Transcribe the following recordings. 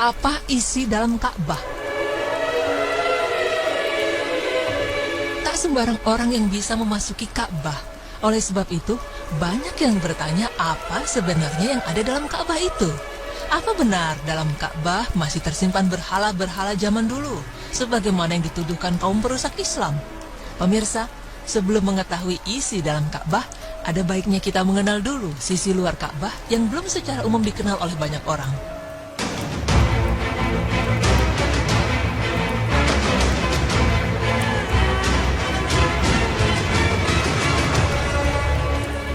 Apa isi dalam Ka'bah? Tak sembarang orang yang bisa memasuki Ka'bah. Oleh sebab itu, banyak yang bertanya apa sebenarnya yang ada dalam Ka'bah itu. Apa benar dalam Ka'bah masih tersimpan berhala-berhala zaman dulu, sebagaimana yang dituduhkan kaum perusak Islam? Pemirsa, sebelum mengetahui isi dalam Ka'bah, ada baiknya kita mengenal dulu sisi luar Ka'bah yang belum secara umum dikenal oleh banyak orang.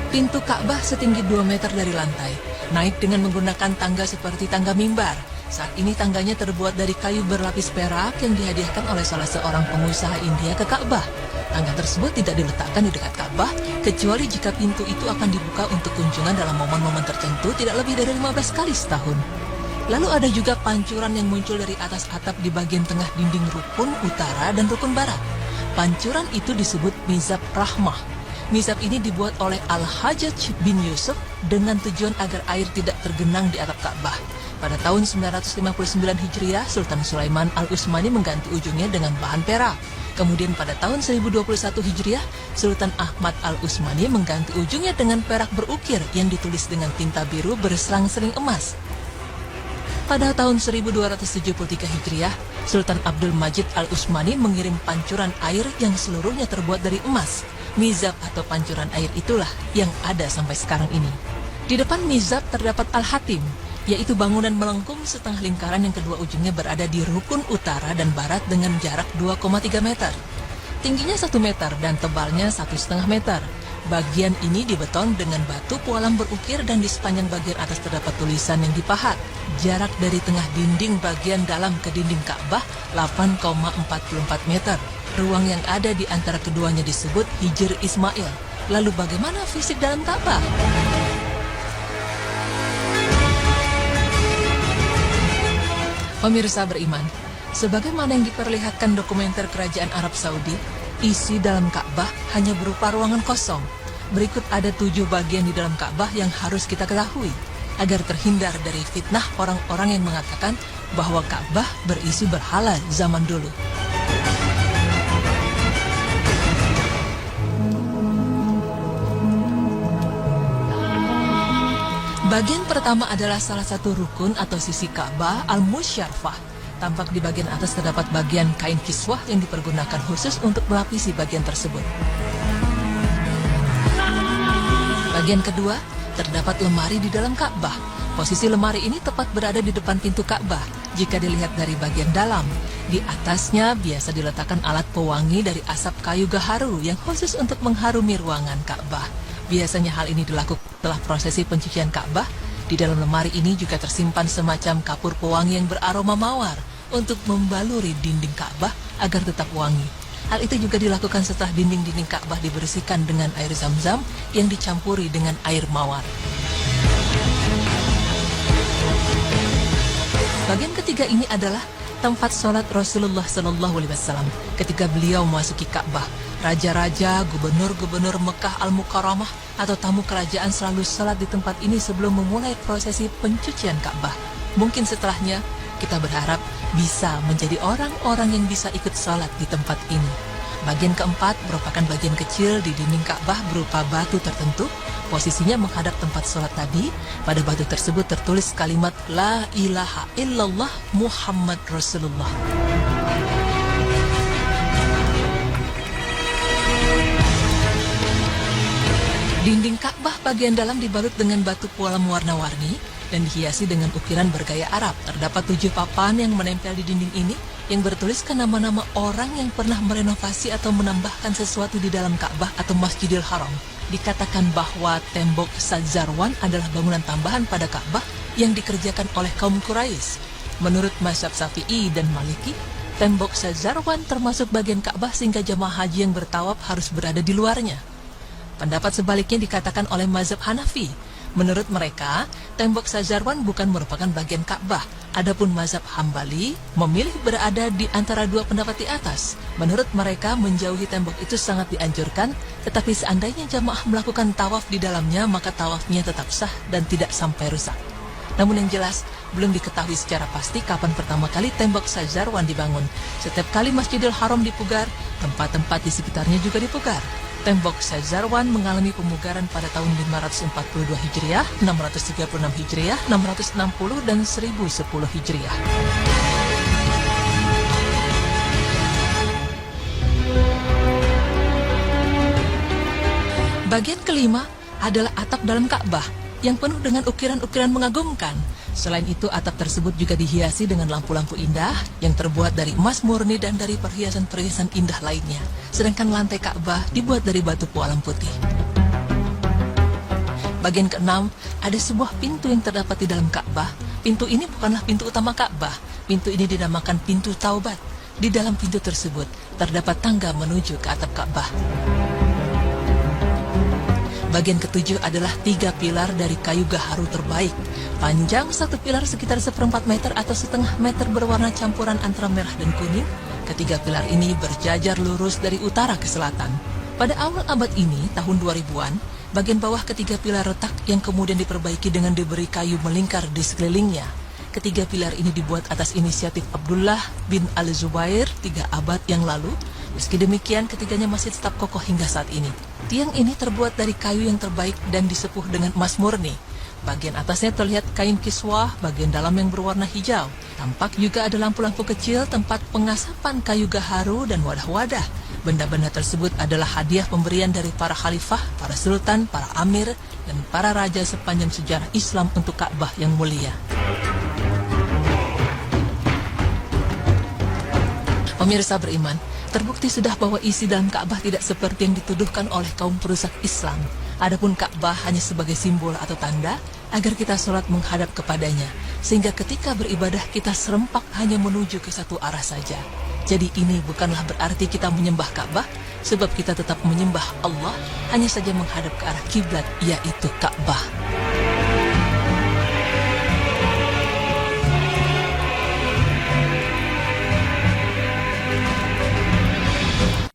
Pintu Ka'bah setinggi 2 meter dari lantai, naik dengan menggunakan tangga seperti tangga mimbar. Saat ini tangganya terbuat dari kayu berlapis perak yang dihadiahkan oleh salah seorang pengusaha India ke Ka'bah. Tangga tersebut tidak diletakkan di dekat Ka'bah, kecuali jika pintu itu akan dibuka untuk kunjungan dalam momen-momen tertentu tidak lebih dari 15 kali setahun. Lalu ada juga pancuran yang muncul dari atas atap di bagian tengah dinding rukun utara dan rukun barat. Pancuran itu disebut Mizab Rahmah. Mizab ini dibuat oleh Al-Hajjaj bin Yusuf dengan tujuan agar air tidak tergenang di atap Ka'bah. Pada tahun 959 Hijriah, Sultan Sulaiman Al-Utsmani mengganti ujungnya dengan bahan perak. Kemudian pada tahun 1021 Hijriah, Sultan Ahmad Al-Utsmani mengganti ujungnya dengan perak berukir yang ditulis dengan tinta biru berselang-seling emas. Pada tahun 1273 Hijriah, Sultan Abdul Majid Al-Utsmani mengirim pancuran air yang seluruhnya terbuat dari emas. Mizab atau pancuran air itulah yang ada sampai sekarang ini. Di depan Mizab terdapat Al-Hatim, yaitu bangunan melengkung setengah lingkaran yang kedua ujungnya berada di rukun utara dan barat dengan jarak 2,3 meter. Tingginya 1 meter dan tebalnya 1,5 meter. Bagian ini dibeton dengan batu pualam berukir dan di sepanjang bagian atas terdapat tulisan yang dipahat. Jarak dari tengah dinding bagian dalam ke dinding Ka'bah 8,44 meter. Ruang yang ada di antara keduanya disebut Hijr Ismail. Lalu bagaimana fisik dalam Ka'bah? Pemirsa beriman, sebagaimana yang diperlihatkan dokumenter Kerajaan Arab Saudi, isi dalam Ka'bah hanya berupa ruangan kosong. Berikut ada 7 bagian di dalam Ka'bah yang harus kita ketahui, agar terhindar dari fitnah orang-orang yang mengatakan bahwa Ka'bah berisi berhala zaman dulu. Bagian pertama adalah salah satu rukun atau sisi Ka'bah Al-Musyarrafah. Tampak di bagian atas terdapat bagian kain kiswah yang dipergunakan khusus untuk melapisi bagian tersebut. Bagian kedua, terdapat lemari di dalam Ka'bah. Posisi lemari ini tepat berada di depan pintu Ka'bah jika dilihat dari bagian dalam. Di atasnya biasa diletakkan alat pewangi dari asap kayu gaharu yang khusus untuk mengharumi ruangan Ka'bah. Biasanya hal ini dilakukan setelah prosesi pencucian Ka'bah. Di dalam lemari ini juga tersimpan semacam kapur pewangi yang beraroma mawar untuk membaluri dinding Ka'bah agar tetap wangi. Hal itu juga dilakukan setelah dinding-dinding Ka'bah dibersihkan dengan air zam-zam yang dicampuri dengan air mawar. Bagian ketiga ini adalah tempat sholat Rasulullah SAW ketika beliau memasuki Ka'bah. Raja-raja, gubernur-gubernur Mekah Al-Mukarramah atau tamu kerajaan selalu sholat di tempat ini sebelum memulai prosesi pencucian Ka'bah. Mungkin setelahnya kita berharap bisa menjadi orang-orang yang bisa ikut sholat di tempat ini. Bagian keempat merupakan bagian kecil di dinding Ka'bah berupa batu tertentu. Posisinya menghadap tempat sholat tadi. Pada batu tersebut tertulis kalimat La ilaha illallah Muhammad Rasulullah. Dinding Ka'bah bagian dalam dibalut dengan batu pualam warna-warni dan dihiasi dengan ukiran bergaya Arab. Terdapat 7 papan yang menempel di dinding ini yang bertuliskan nama-nama orang yang pernah merenovasi atau menambahkan sesuatu di dalam Ka'bah atau Masjidil Haram. Dikatakan bahwa tembok Sadzarwan adalah bangunan tambahan pada Ka'bah yang dikerjakan oleh kaum Quraisy. Menurut mazhab Syafi'i dan Maliki, tembok Sadzarwan termasuk bagian Ka'bah sehingga jamaah haji yang bertawaf harus berada di luarnya. Pendapat sebaliknya dikatakan oleh mazhab Hanafi. Menurut mereka, tembok Sadzarwan bukan merupakan bagian Ka'bah. Adapun mazhab Hambali memilih berada di antara dua pendapat di atas. Menurut mereka, menjauhi tembok itu sangat dianjurkan, tetapi seandainya jamaah melakukan tawaf di dalamnya, maka tawafnya tetap sah dan tidak sampai rusak. Namun yang jelas, belum diketahui secara pasti kapan pertama kali tembok Syazarwan dibangun. Setiap kali Masjidil Haram dipugar, tempat-tempat di sekitarnya juga dipugar. Tembok Syazarwan mengalami pemugaran pada tahun 542 Hijriah, 636 Hijriah, 660 dan 1010 Hijriah. Bagian kelima adalah atap dalam Ka'bah yang penuh dengan ukiran-ukiran mengagumkan. Selain itu, atap tersebut juga dihiasi dengan lampu-lampu indah yang terbuat dari emas murni dan dari perhiasan-perhiasan indah lainnya. Sedangkan lantai Ka'bah dibuat dari batu pualam putih. Bagian keenam, ada sebuah pintu yang terdapat di dalam Ka'bah. Pintu ini bukanlah pintu utama Ka'bah. Pintu ini dinamakan pintu Taubat. Di dalam pintu tersebut terdapat tangga menuju ke atap Ka'bah. Bagian ketujuh adalah 3 pilar dari kayu gaharu terbaik. Panjang satu pilar sekitar 1/4 meter atau setengah meter berwarna campuran antara merah dan kuning. Ketiga pilar ini berjajar lurus dari utara ke selatan. Pada awal abad ini, tahun 2000-an, bagian bawah ketiga pilar retak yang kemudian diperbaiki dengan diberi kayu melingkar di sekelilingnya. Ketiga pilar ini dibuat atas inisiatif Abdullah bin Al-Zubair 3 abad yang lalu. Meski demikian, ketiganya masih tetap kokoh hingga saat ini. Tiang ini terbuat dari kayu yang terbaik dan disepuh dengan emas murni. Bagian atasnya terlihat kain kiswah, bagian dalam yang berwarna hijau. Tampak juga ada lampu-lampu kecil, tempat pengasapan kayu gaharu, dan wadah-wadah. Benda-benda tersebut adalah hadiah pemberian dari para khalifah, para sultan, para amir, dan para raja sepanjang sejarah Islam untuk Ka'bah yang mulia. Pemirsa beriman, terbukti sudah bahwa isi dalam Ka'bah tidak seperti yang dituduhkan oleh kaum perusak Islam. Adapun Ka'bah hanya sebagai simbol atau tanda agar kita sholat menghadap kepadanya, sehingga ketika beribadah kita serempak hanya menuju ke satu arah saja. Jadi ini bukanlah berarti kita menyembah Ka'bah, sebab kita tetap menyembah Allah, hanya saja menghadap ke arah kiblat, yaitu Ka'bah.